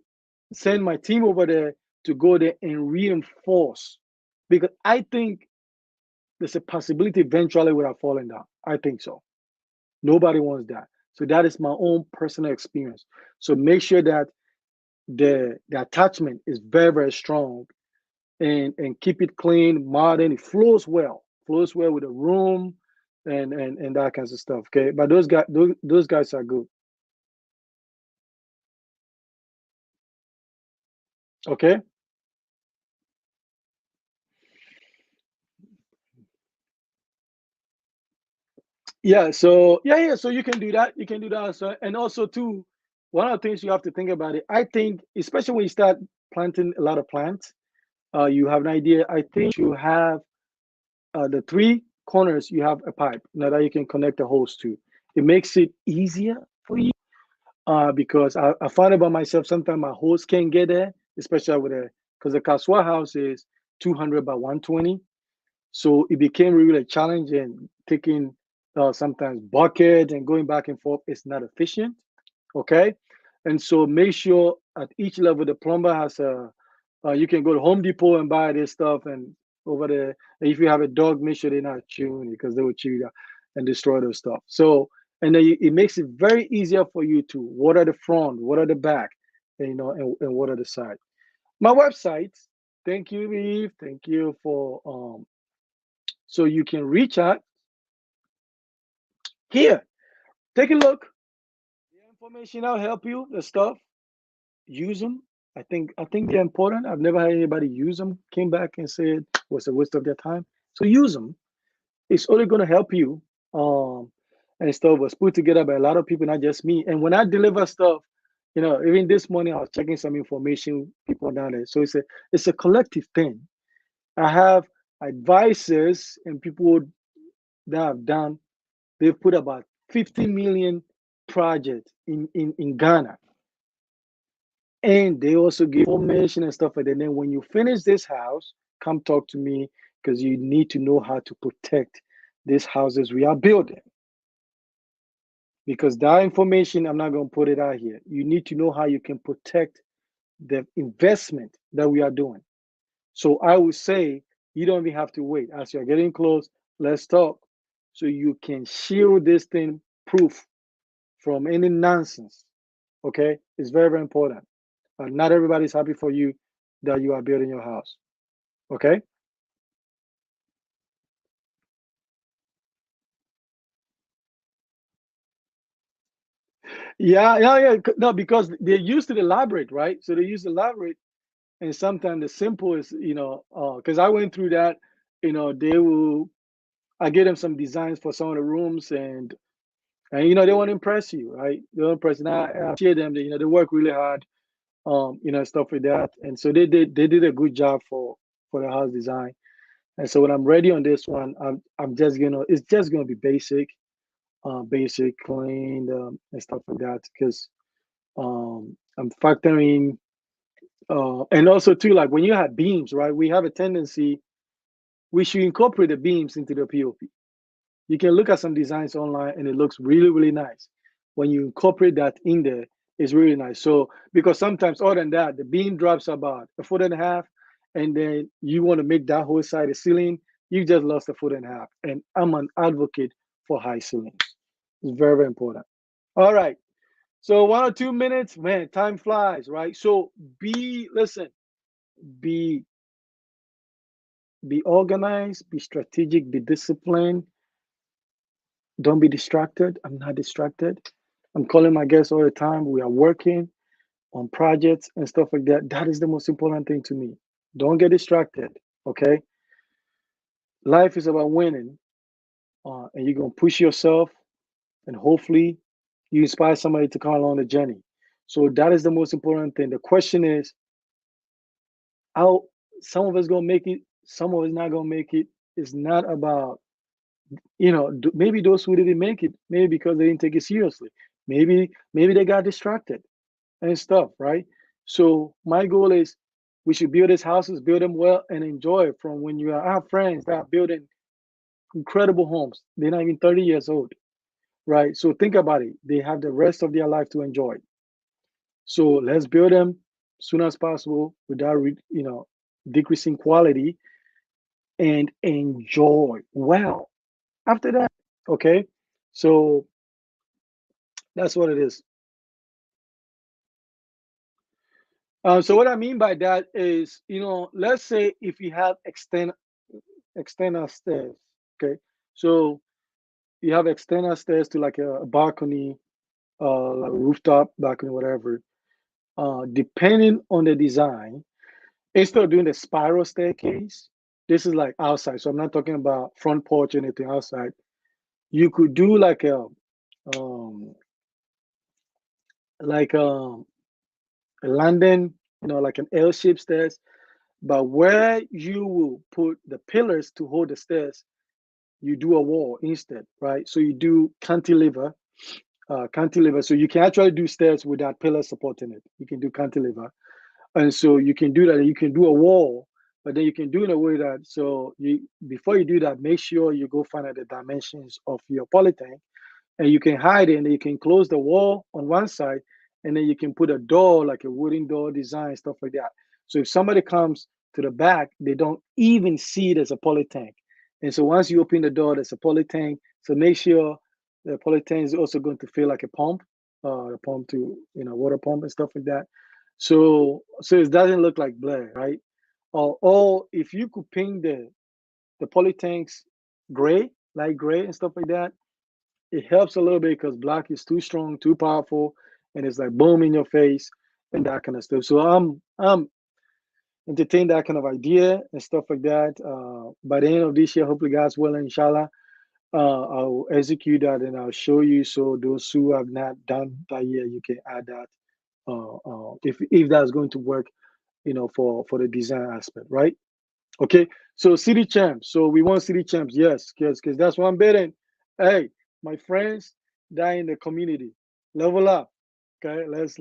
send my team over there to go there and reinforce, because I think there's a possibility eventually would have fallen down. I think so. Nobody wants that. So that is my own personal experience. So make sure that the attachment is very, very strong, and keep it clean, modern. It flows well with the room, and that kinds of stuff. Okay, but those guys are good. Okay. Yeah. So yeah. So you can do that. You can do that. So, and also too, one of the things you have to think about it. I think, especially when you start planting a lot of plants, you have an idea. I think you have the three corners. You have a pipe now that you can connect the hose to. It makes it easier for you, because I find about myself sometimes my hose can't get there, especially with because the Kaswa house is 200 by 120. So it became really challenging. Taking sometimes buckets and going back and forth is not efficient. Okay, and so make sure at each level the plumber has a. You can go to Home Depot and buy this stuff, and over there, if you have a dog, make sure they're not chewing it because they will chew you and destroy those stuff. So, and then it makes it very easier for you to water the front, water the back, and, and water the side. My website. Thank you, Eve. Thank you for so you can reach out here. Take a look. The information I'll help you. The stuff. Use them. I think they're important. I've never had anybody use them, came back and said it was a waste of their time. So use them. It's only going to help you. And stuff was put together by a lot of people, not just me. And when I deliver stuff, even this morning I was checking some information people down there. So it's a collective thing. I have advisors and people that have done. They've put about 50 million projects in Ghana. And they also give information and stuff like that. And then when you finish this house, come talk to me because you need to know how to protect these houses we are building. Because that information, I'm not going to put it out here. You need to know how you can protect the investment that we are doing. So I would say you don't even have to wait. As you're getting close, let's talk. So you can shield this thing proof from any nonsense. Okay? It's very, very important. Not everybody's happy for you that you are building your house. Okay? Yeah. No, because they used to elaborate, right? So they use elaborate, and sometimes the simple is, because I went through that, they will, I get them some designs for some of the rooms, and they want to impress you, right? They want to impress, and I share them. That, they work really hard, stuff like that, and so they did a good job for the house design. And so when I'm ready on this one, I'm just it's just gonna be basic, clean, and stuff like that, because I'm factoring, and also too, like when you have beams, right? We have a tendency we should incorporate the beams into the POP. You can look at some designs online and it looks really, really nice. When you incorporate that in there, it's really nice. So because sometimes other than that, the beam drops about a foot and a half, and then you want to make that whole side a ceiling, you just lost a foot and a half. And I'm an advocate for high ceilings. It's very, very important. All right. So 1 or 2 minutes, man, time flies, right? So listen, be be organized, be strategic, be disciplined. Don't be distracted. I'm not distracted. I'm calling my guests all the time. We are working on projects and stuff like that. That is the most important thing to me. Don't get distracted. Okay. Life is about winning, and you're gonna push yourself, and hopefully, you inspire somebody to come along the journey. So that is the most important thing. The question is, how some of us gonna make it, some of us not gonna make it. It's not about maybe those who didn't make it, maybe because they didn't take it seriously. Maybe they got distracted and stuff, right? So my goal is we should build these houses, build them well, and enjoy it. From when you are our friends that are building incredible homes, they're not even 30 years old, right? So think about it. They have the rest of their life to enjoy. So let's build them as soon as possible without decreasing quality, and enjoy well after that. Okay. So that's what it is. So what I mean by that is, let's say if you have external stairs, okay. So you have external stairs to like a balcony, like a rooftop balcony, whatever. Depending on the design, instead of doing the spiral staircase, this is like outside. So I'm not talking about front porch or anything outside. You could do um, like a landing, like an L-shaped stairs. But where you will put the pillars to hold the stairs, you do a wall instead, right? So you do cantilever. So you can actually do stairs without pillars supporting it. You can do cantilever. And so you can do that. You can do a wall But then you can do in a way that, so you, before you do that, make sure you go find out the dimensions of your poly tank, and you can hide it, and you can close the wall on one side, and then you can put a door, like a wooden door design, stuff like that. So if somebody comes to the back, they don't even see it as a poly tank. And so once you open the door, there's a poly tank. So make sure the poly tank is also going to feel like a pump, a pump to, water pump and stuff like that. So it doesn't look like Blair, right? Or if you could paint the poly tanks gray, light gray and stuff like that, it helps a little bit because black is too strong, too powerful, and it's like boom in your face and that kind of stuff. So I'm entertain that kind of idea and stuff like that. By the end of this year, hopefully God's willing, inshallah, I'll execute that and I'll show you. So those who have not done that yet, you can add that. If that's going to work, for the design aspect, right? Okay. So city champs. So we want city champs, yes, because that's what I'm betting. Hey, my friends that in the community, level up. Okay, let's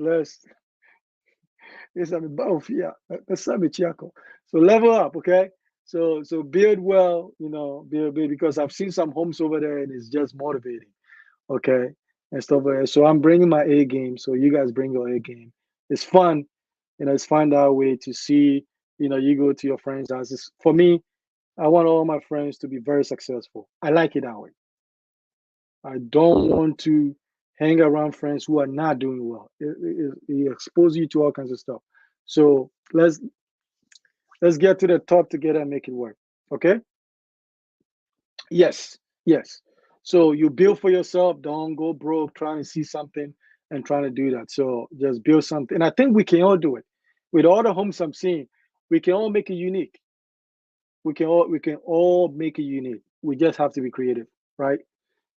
it's a both, yeah. Let's have it, Chiako. So level up, okay? So build well, build because I've seen some homes over there and it's just motivating, okay, and stuff like that. So I'm bringing my A game, so you guys bring your A game. It's fun, it's fun that way to see, you go to your friends' houses. For me, I want all my friends to be very successful. I like it that way. I don't want to hang around friends who are not doing well. It exposes you to all kinds of stuff. So let's get to the top together and make it work. Okay? Yes, yes. So you build for yourself. Don't go broke trying to see something and trying to do that. So just build something. And I think we can all do it. With all the homes I'm seeing, we can all make it unique. We can all make it unique. We just have to be creative, right?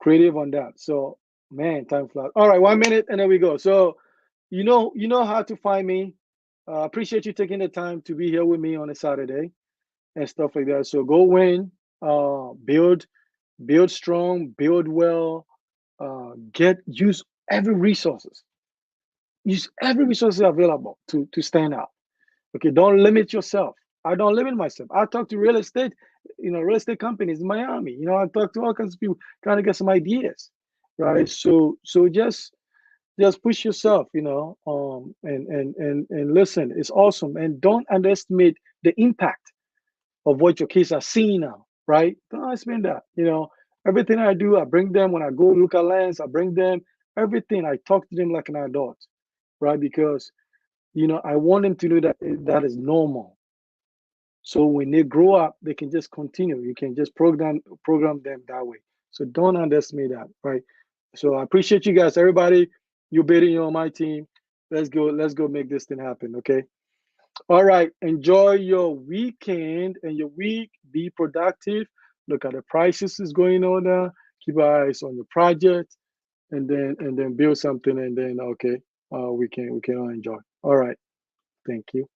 Creative on that. So man, time flies. All right, 1 minute and then we go. So you know how to find me. Appreciate you taking the time to be here with me on a Saturday and stuff like that. So go win, build strong, build well, use every resources. Use every resource available to stand out. Okay, don't limit yourself. I don't limit myself. I talk to real estate companies in Miami. I talk to all kinds of people trying to get some ideas, right? So just push yourself, and listen. It's awesome, and don't underestimate the impact of what your kids are seeing now, right? Don't underestimate that. Everything I do, I bring them when I go look at lands. I bring them everything. I talk to them like an adult, right? Because I want them to know that that is normal. So when they grow up, they can just continue. You can just program them that way. So don't underestimate that, right? So I appreciate you guys, everybody. You're betting on my team. Let's go. Let's go make this thing happen. Okay. All right. Enjoy your weekend and your week. Be productive. Look at the prices is going on there. Keep our eyes on your project, and then build something. And then okay, we can all enjoy. All right. Thank you.